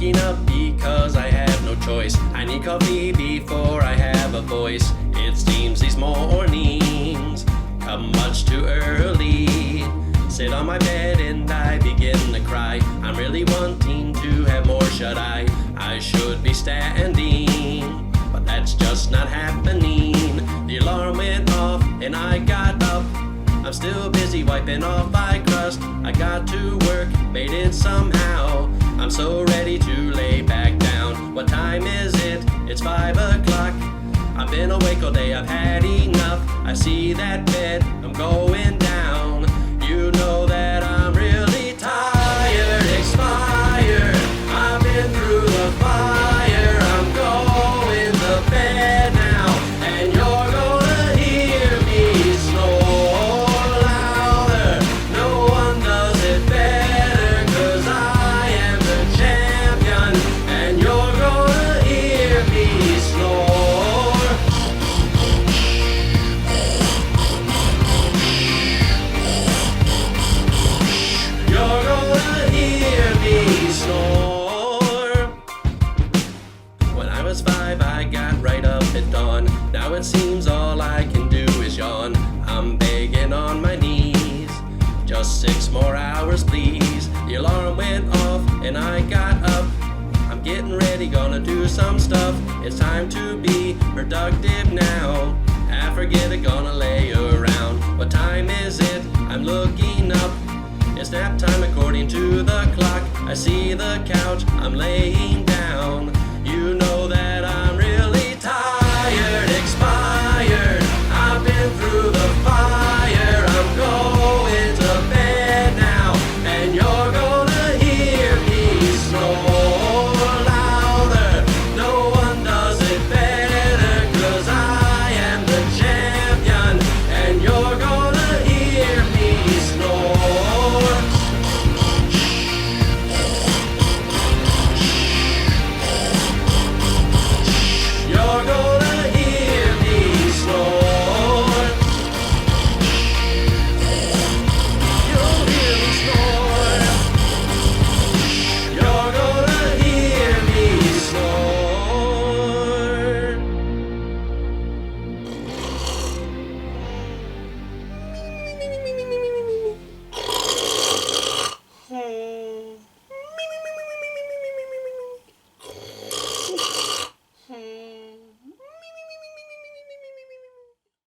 waking up because I have no choice. I need coffee before I have a voice. It seems these mornings come much too early. Sit on my bed and I begin to cry. I'm really wanting to have more shut-eye. I should be standing, but that's just not happening. The alarm went off and I got up. I'm still busy wiping off my crust. I got to work, made it somehow. I'm so ready to lay back down. What time is it? It's 5 o'clock. I've been awake all day, I've had enough. I see that bed, I'm going down. You know that I'm really tired, expired. I've been through the fire. I'm going to bed now, and you're gonna hear me snore louder. No one does it better, 'cause I am the champion, and you're gonna hear me snore. You're gonna hear me snore. When I was 5, I got right up at dawn. Now it seems all I can do is yawn. I'm begging on my knees, just 6 more hours please. The alarm went off and I got up. I'm getting ready, gonna do some stuff. It's time to be productive now. I forget it, gonna lay around. What time is it? I'm looking up. It's nap time according to the clock. I see the couch, I'm laying down.